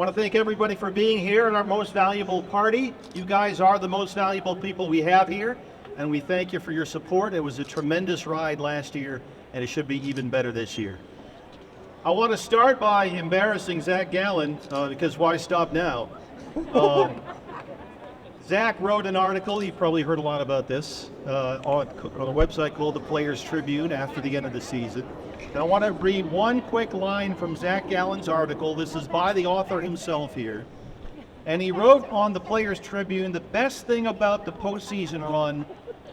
want to thank everybody for being here at our most valuable party. You guys are the most valuable people we have here, and we thank you for your support. It was a tremendous ride last year, and it should be even better this year. I want to start by embarrassing Zach Gallen, because why stop now? Zach wrote an article, you probably heard a lot about this, on a website called the Players Tribune after the end of the season. And I want to read one quick line from Zach Gallen's article. This is by the author himself here. And he wrote on the Players Tribune, the best thing about the postseason run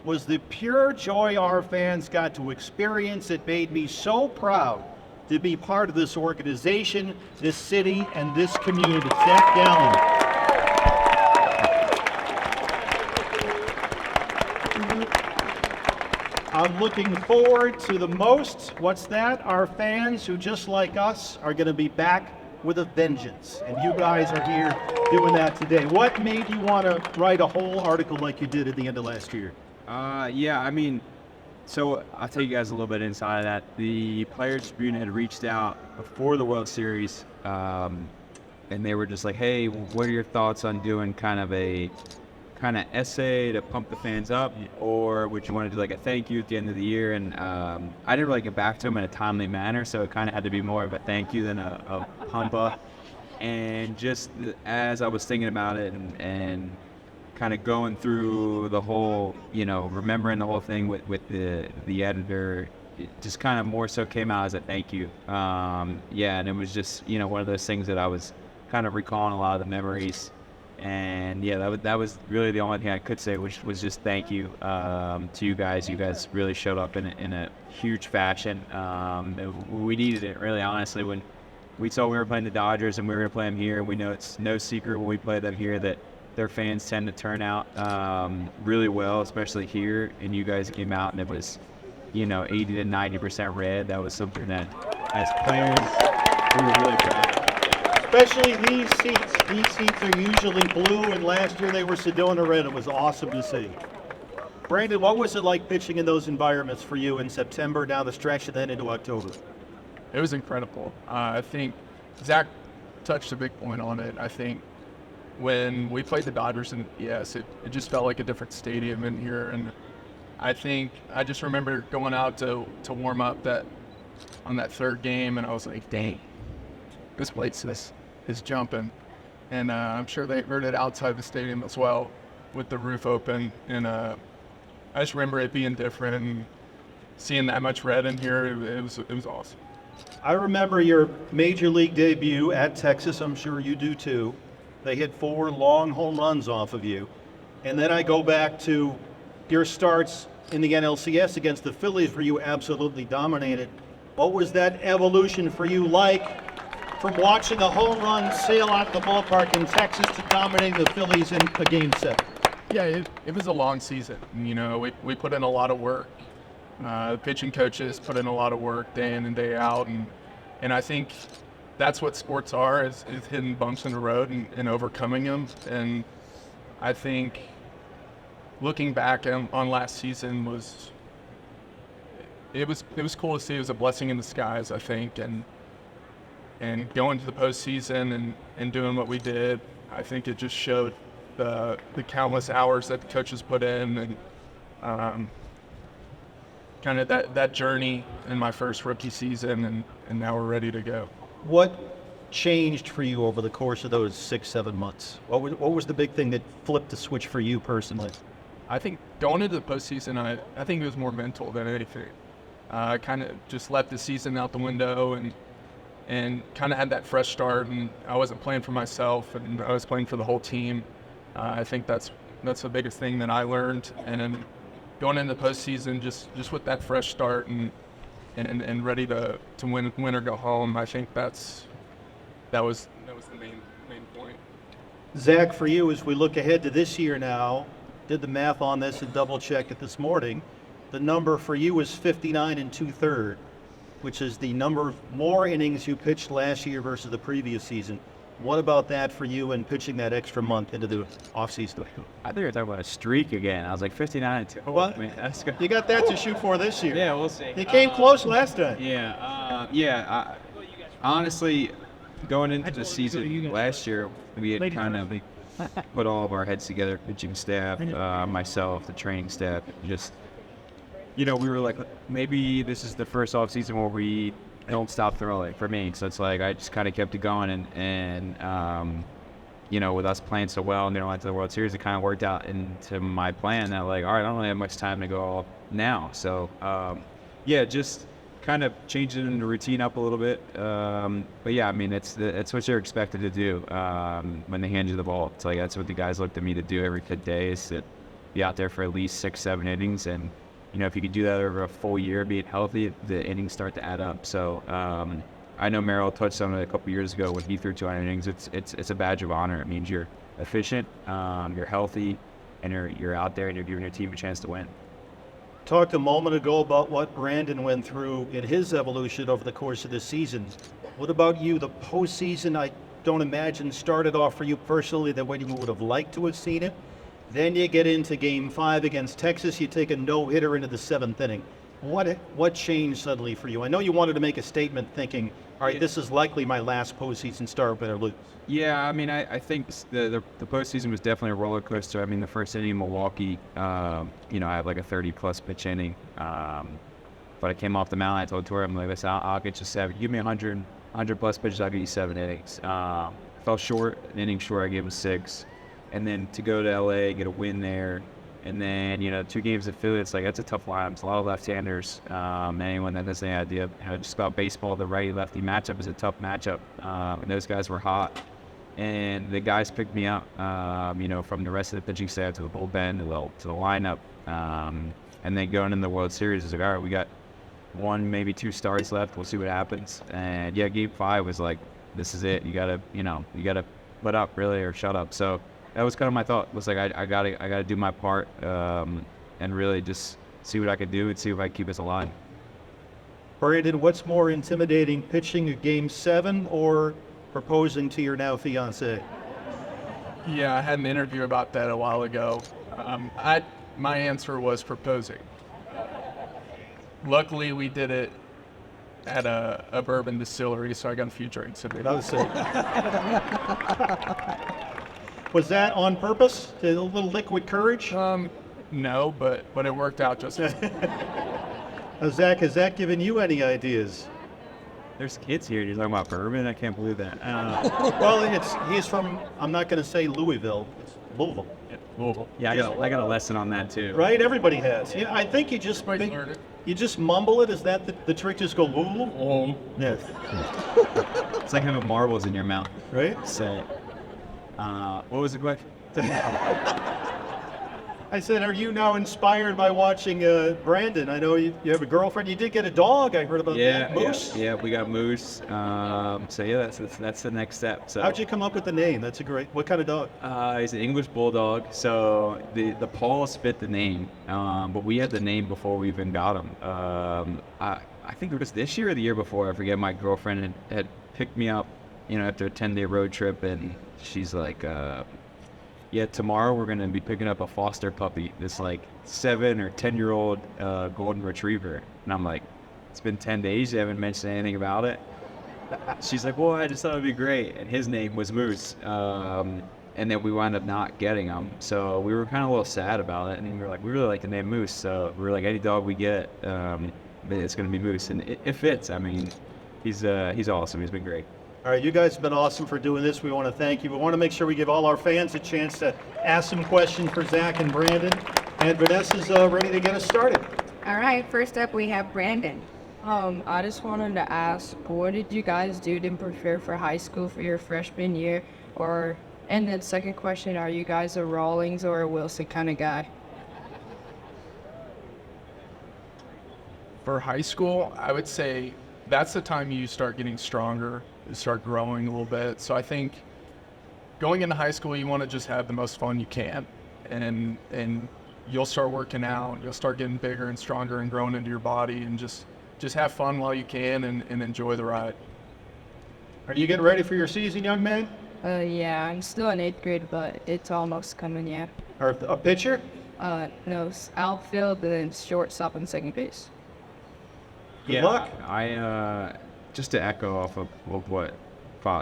was the pure joy our fans got to experience. It made me so proud to be part of this organization, this city, and this community. Zach Gallen. I'm looking forward to the most. What's that? Our fans who, just like us, are going to be back with a vengeance. And you guys are here doing that today. What made you want to write a whole article like you did at the end of last year? So I'll tell you guys a little bit inside of that. The Players Tribune had reached out before the World Series, and they were just like, hey, what are your thoughts on doing kind of essay to pump the fans up, or would you want to do like a thank you at the end of the year? And I didn't really get back to them in a timely manner, so it kind of had to be more of a thank you than a pump up. And just as I was thinking about it and kind of going through the whole, remembering the whole thing with the editor, it just kind of more so came out as a thank you. And it was just, one of those things that I was kind of recalling a lot of the memories. And that was really the only thing I could say, which was just thank you to you guys. You guys really showed up in a huge fashion. We needed it, really, honestly. When we saw we were playing the Dodgers and we were going to play them here, we know it's no secret when we play them here that their fans tend to turn out really well, especially here. And you guys came out and it was, 80 to 90% red. That was something that, as players, we were really proud of. Especially these seats. These seats are usually blue, and last year they were Sedona red. It was awesome to see. Brandon, what was it like pitching in those environments for you in September, down the stretch, and then into October? It was incredible. I think Zach touched a big point on it. I think when we played the Dodgers, and yes, it just felt like a different stadium in here. And I think I just remember going out to warm up on that third game, and I was like, dang, this place is jumping. And I'm sure they heard it outside the stadium as well with the roof open. And I just remember it being different and seeing that much red in here. It was awesome. I remember your major league debut at Texas. I'm sure you do too. They hit 4 long home runs off of you. And then I go back to your starts in the NLCS against the Phillies, where you absolutely dominated. What was that evolution for you like, from watching a home run sail out the ballpark in Texas to dominating the Phillies in a game 7? Yeah, it was a long season. We put in a lot of work. The pitching coaches put in a lot of work day in and day out. And I think that's what sports are, is hitting bumps in the road and overcoming them. And I think looking back on last season was cool to see. It was a blessing in disguise, I think. And going to the postseason and doing what we did, I think it just showed the countless hours that the coaches put in, and kind of that journey in my first rookie season, and now we're ready to go. What changed for you over the course of those 6-7 months? What was the big thing that flipped the switch for you personally? I think going into the postseason, I think it was more mental than anything. I kind of just left the season out the window and kind of had that fresh start, and I wasn't playing for myself, and I was playing for the whole team. I think that's the biggest thing that I learned. And then going into the postseason, just with that fresh start and ready to win or go home, I think that was the main point. Zach, for you, as we look ahead to this year now, did the math on this and double-checked it this morning, the number for you is 59 2/3. Which is the number of more innings you pitched last year versus the previous season. What about that for you and pitching that extra month into the offseason? I think we were talking about a streak again. I was like 59 2. What? Man, that's good. You got that to shoot for this year. Yeah, we'll see. You came close last time. Honestly, going into the season last year, we had kind of put all of our heads together, pitching staff, myself, the training staff, just, we were like, maybe this is the first off season where we don't stop throwing for me. So it's like I just kind of kept it going, and with us playing so well and they don't like the World Series, it kind of worked out into my plan that like, all right, I don't really have much time to go now. So just kind of changing the routine up a little bit. But yeah, I mean, it's what you're expected to do when they hand you the ball. It's like that's what the guys look to me to do every day, is to be out there for at least 6-7 innings. And if you could do that over a full year, being healthy, the innings start to add up. So I know Merrill touched on it a couple years ago when he threw 200 innings. It's a badge of honor. It means you're efficient, you're healthy, and you're out there and you're giving your team a chance to win. Talked a moment ago about what Brandon went through in his evolution over the course of this season. What about you? The postseason, I don't imagine, started off for you personally the way you would have liked to have seen it. Then you get into Game 5 against Texas. You take a no-hitter into the 7th inning. What changed suddenly for you? I know you wanted to make a statement thinking, all right, this is likely my last postseason start, win or lose. Yeah, I mean, I think the postseason was definitely a roller coaster. I mean, the first inning in Milwaukee, I had like a 30-plus pitch inning. But I came off the mound. I told Torrey, I'm like, listen, I'll get you 7. Give me 100-plus pitches, I'll get you 7 innings. Fell short, an inning short, I gave him 6. And then to go to LA, get a win there. And then, 2 games at Philly, it's like, that's a tough lineup. It's a lot of left-handers. Anyone that has any idea just about baseball, the righty-lefty matchup is a tough matchup. And those guys were hot. And the guys picked me up, from the rest of the pitching staff to the bullpen to the lineup. And then going in the World Series, it's like, all right, we got 1, maybe 2 starts left. We'll see what happens. And, yeah, Game 5 was like, this is it. You got to put up, really, or shut up. So that was kind of my thought. Was like I gotta do my part and really just see what I could do and see if I can keep us alive. Brandon, what's more intimidating, pitching a Game 7 or proposing to your now fiancée? Yeah, I had an interview about that a while ago. My answer was proposing. Luckily, we did it at a bourbon distillery, so I got a few drinks in it. Was that on purpose? A little liquid courage? No, but it worked out just fine. Zach, has that given you any ideas? There's kids here. You're talking about bourbon? I can't believe that. Well, he's from, I'm not going to say Louisville. It's Louisville. Louisville. Yeah, I got a lesson on that too. Right? Everybody has. Yeah, I think you just mumble it. Is that the trick? Just go Louisville? Yes. It's like having marbles in your mouth. Right? So, what was the question? I said, are you now inspired by watching Brandon? I know you have a girlfriend. You did get a dog. I heard about that. Moose? Yeah, we got Moose. So yeah, that's the next step. So how'd you come up with the name? That's a great. What kind of dog? He's an English bulldog. So the Paul spit the name, but we had the name before we even got him. I think it was this year or the year before. I forget. My girlfriend had picked me up, after a 10-day road trip, and she's like, yeah, tomorrow we're going to be picking up a foster puppy, this like 7 or 10-year-old golden retriever. And I'm like, it's been 10 days, you haven't mentioned anything about it? She's like, well, I just thought it'd be great. And his name was Moose. And then we wound up not getting him. So we were kind of a little sad about it. And we were like, we really like the name Moose. So we were like, any dog we get, it's going to be Moose. And it fits. I mean, he's awesome. He's been great. All right, you guys have been awesome for doing this. We want to thank you. We want to make sure we give all our fans a chance to ask some questions for Zach and Brandon. And Vanessa's ready to get us started. All right, first up we have Brandon. I just wanted to ask, what did you guys do to prepare for high school for your freshman year? And then second question, are you guys a Rawlings or a Wilson kind of guy? For high school, I would say that's the time you start getting stronger, you start growing a little bit. So I think going into high school, you want to just have the most fun you can, and you'll start working out, you'll start getting bigger and stronger and growing into your body, and just have fun while you can and enjoy the ride. Are you getting ready for your season, young man? Yeah, I'm still in 8th grade, but it's almost coming, yeah. Or a pitcher? No, outfield and shortstop and second base. Good luck. I just to echo off of what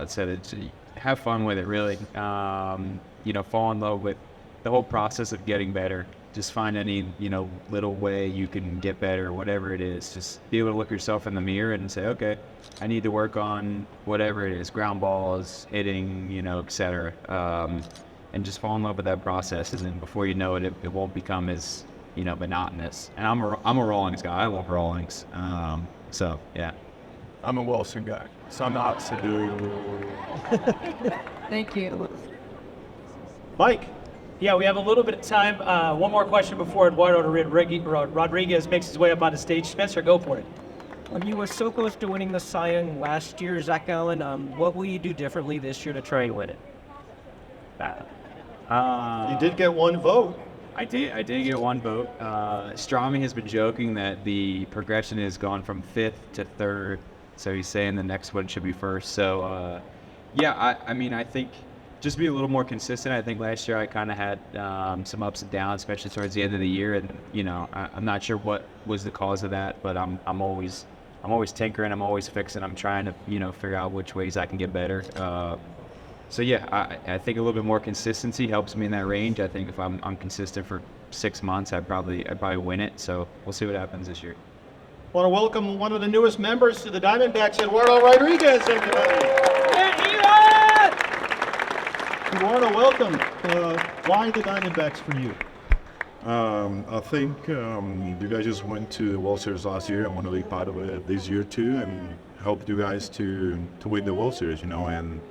said, it's, have fun with it, really. You know, fall in love with the whole process of getting better. Just find any, you know, little way you can get better, whatever it is. Just be able to look yourself in the mirror and say, okay, I need to work on whatever it is, ground balls, hitting, you know, etc. And just fall in love with that process. And then before you know it, it won't become as, you know, monotonous. And I'm a Rawlings guy. I love Rawlings. So, yeah. I'm a Wilson guy, so I'm the opposite. Thank you. Mike, Yeah, we have a little bit of time. One more question before Eduardo Rodriguez makes his way up on the stage. Spencer, go for it. You were so close to winning the Cy Young last year, Zach Allen. What will you do differently this year to try and win it? you did get one vote. I did get one vote. Strami has been joking that the progression has gone from 5th to 3rd, so he's saying the next one should be 1st. So, yeah, I mean, I think just be a little more consistent. I think last year I kind of had some ups and downs, especially towards the end of the year, and you know, I'm not sure what was the cause of that, but I'm always tinkering, I'm always fixing, I'm trying to, you know, figure out which ways I can get better. So yeah, I think a little bit more consistency helps me in that range. I think if I'm consistent for 6 months, I'd probably win it. So we'll see what happens this year. Want to welcome one of the newest members to the Diamondbacks, Eduardo Rodriguez, everybody. Eduardo, welcome. Why the Diamondbacks for you? I think you guys just went to the World Series last year. I want to be part of it this year too, and help you guys to win the World Series. You know, and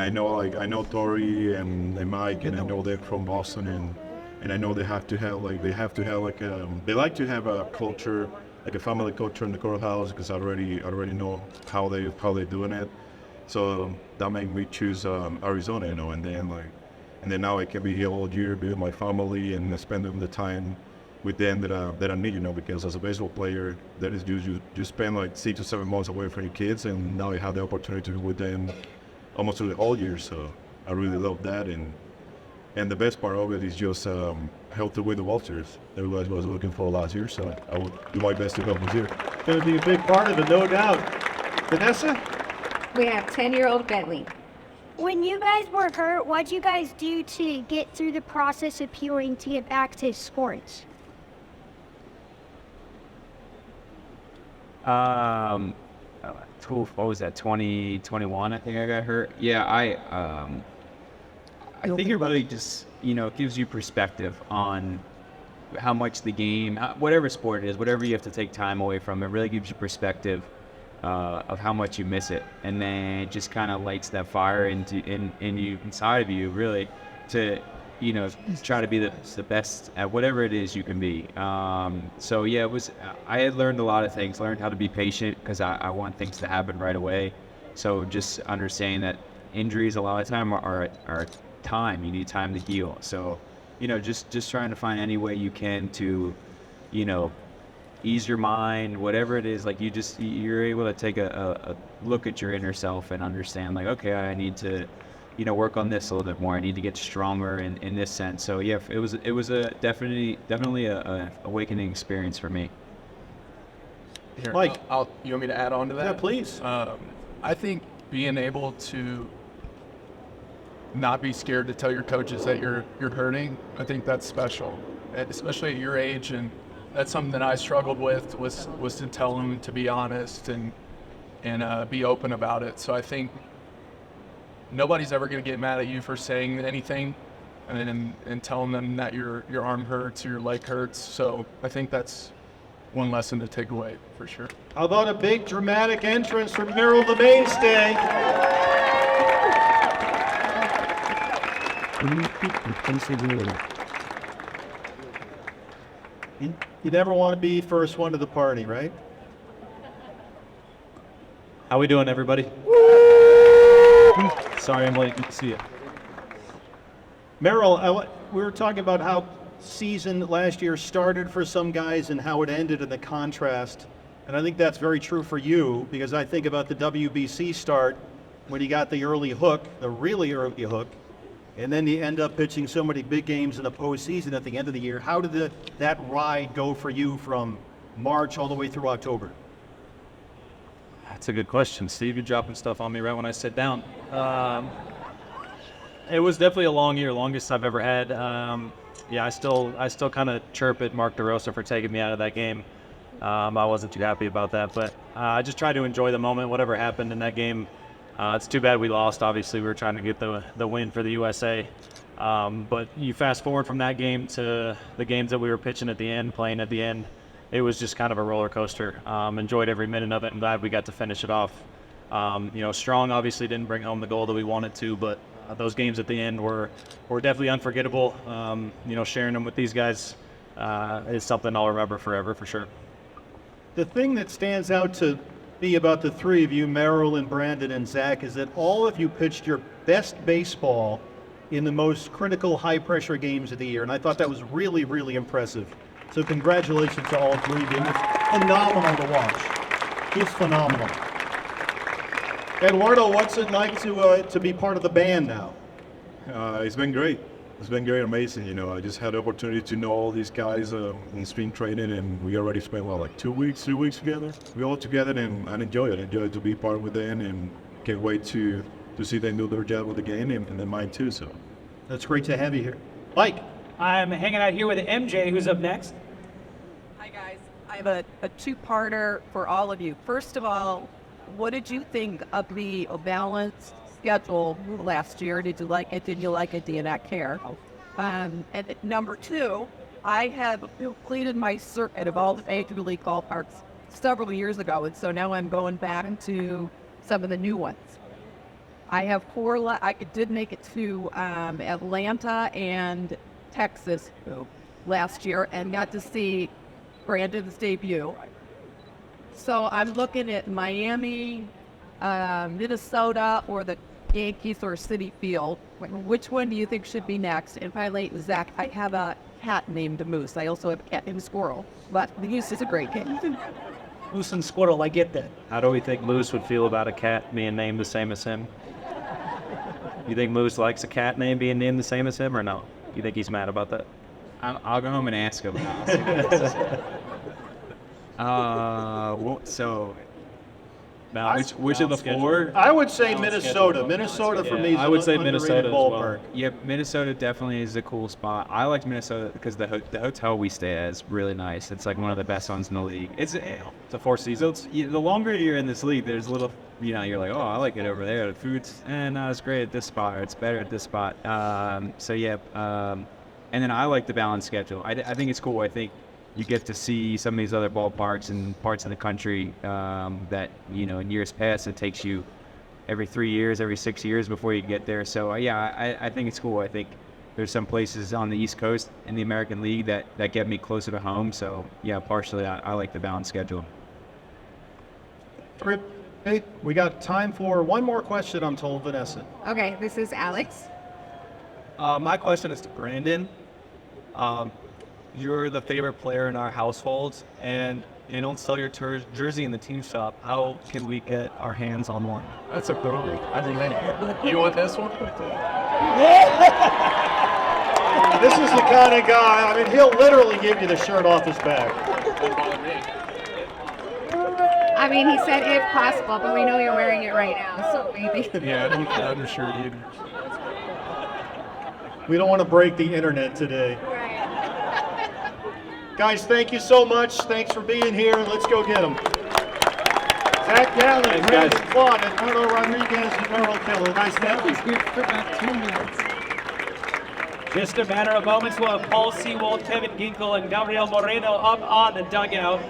I know Tori and Mike, and I know they're from Boston, and I know they like to have a culture, like a family culture in the courthouse, because I already know how they're doing it. So that made me choose Arizona, you know, and then now I can be here all year, be with my family, and spend the time with them that I need, you know, because as a baseball player, that is you spend like 6 to 7 months away from your kids, and now I have the opportunity to be with them almost through the whole year. So I really love that, and the best part of it is just help to win the World Series. Everybody was looking for last year, so I would do my best to help this year. Going to be a big part of it, no doubt. Vanessa? We have 10-year-old Bentley. When you guys were hurt, what'd you guys do to get through the process of healing to get back to sports? What was that? 2021, I think I got hurt. Yeah, I think it really just, you know, gives you perspective on how much the game, whatever sport it is, whatever you have to take time away from, it really gives you perspective of how much you miss it, and then it just kind of lights that fire inside of you, really, to, you know, try to be the best at whatever it is you can be. So yeah, I had learned a lot of things, learned how to be patient, because I want things to happen right away. So just understanding that injuries a lot of time are time. You need time to heal. So, you know, just trying to find any way you can to, you know, ease your mind, whatever it is. Like you're able to take a look at your inner self and understand, like, okay, I need to, you know, work on this a little bit more. I need to get stronger in this sense. So yeah, it was a definitely a awakening experience for me. Here, Mike. You want me to add on to that? Yeah, please. I think being able to not be scared to tell your coaches that you're hurting, I think that's special, and especially at your age. And that's something that I struggled with, was to tell them to be honest and be open about it. So I think nobody's ever going to get mad at you for saying anything and telling them that your arm hurts or your leg hurts. So I think that's one lesson to take away for sure. How about a big dramatic entrance from Merrill the Mainstay? You never want to be first one to the party, right? How we doing, everybody? Sorry I'm late. Good to see you. Merrill, we were talking about how season last year started for some guys and how it ended in the contrast. And I think that's very true for you, because I think about the WBC start when you got the early hook, the really early hook, and then you end up pitching so many big games in the postseason at the end of the year. How did that ride go for you from March all the way through October? That's a good question, Steve. You're dropping stuff on me right when I sit down. It was definitely a long year, longest I've ever had. I still kind of chirp at Mark DeRosa for taking me out of that game. I wasn't too happy about that, but I just tried to enjoy the moment, whatever happened in that game. It's too bad we lost. Obviously, we were trying to get the win for the USA. But you fast forward from that game to the games that we were pitching at the end, playing at the end. It was just kind of a roller coaster. Enjoyed every minute of it, and glad we got to finish it off. Strong obviously didn't bring home the goal that we wanted to, but those games at the end were definitely unforgettable. Sharing them with these guys is something I'll remember forever for sure. The thing that stands out to me about the three of you, Merrill and Brandon and Zach, is that all of you pitched your best baseball in the most critical, high-pressure games of the year, and I thought that was really, really impressive. So congratulations to all three of you. It's phenomenal to watch. Just phenomenal. Eduardo, what's it like to be part of the band now? It's been great. It's been great, amazing. I just had the opportunity to know all these guys in spring training, and we already spent, 2 weeks, 3 weeks together? We all together, and I enjoy it. I enjoy to be part with them, and can't wait to see them do their job with the game, and then mine too. So That's great to have you here. Mike. I'm hanging out here with MJ, who's up next. Hi, guys. I have a two-parter for all of you. First of all, what did you think of the balanced schedule last year? Did you like it? Did you like it? Do you not care? And number two, I have completed my circuit of all the Major League ballparks several years ago, and so now I'm going back to some of the new ones. I have I did make it to Atlanta and Texas last year and got to see Brandon's debut. So I'm looking at Miami, Minnesota, or the Yankees or Citi Field. Which one do you think should be next? And finally, Zach, I have a cat named Moose. I also have a cat named Squirrel, but the Moose is a great cat. Moose and Squirrel, I get that. How do we think Moose would feel about a cat being named the same as him? You think Moose likes a cat name being named the same as him, or no? You think he's mad about that? I'll go home and ask him. Which of the four? I would say Minnesota. Minnesota for me is I would say underrated Minnesota as well. ballpark. Yep, Minnesota definitely is a cool spot. I like Minnesota because the hotel we stay at is really nice. It's like one of the best ones in the league. It's a Four Seasons. The longer you're in this league, there's little, you're like, oh, I like it over there. The food's not as great at this spot, or it's better at this spot. And then I like the balanced schedule. I think it's cool. I think you get to see some of these other ballparks and parts of the country that, in years past, it takes you every 3 years, every 6 years before you get there. So, I think it's cool. I think there's some places on the East Coast in the American League that get me closer to home. So, partially, I like the balanced schedule. Hey, we got time for one more question, I'm told, Vanessa. Okay, this is Alex. My question is to Brandon. You're the favorite player in our households, and you don't sell your jersey in the team shop. How can we get our hands on one? That's a good one. I think you want this one? This is the kind of guy, he'll literally give you the shirt off his back. He said if possible, but we know you're wearing it right now, so maybe. Yeah, I don't get the undershirt either. We don't want to break the internet today. Guys, thank you so much. Thanks for being here. Let's go get them. Zach Gallen, Brandon Claude, Eduardo Rodriguez, and Merle Keller. Nice Just a matter of moments, we'll have Paul Sewald, Kevin Ginkel, and Gabriel Moreno up on the dugout.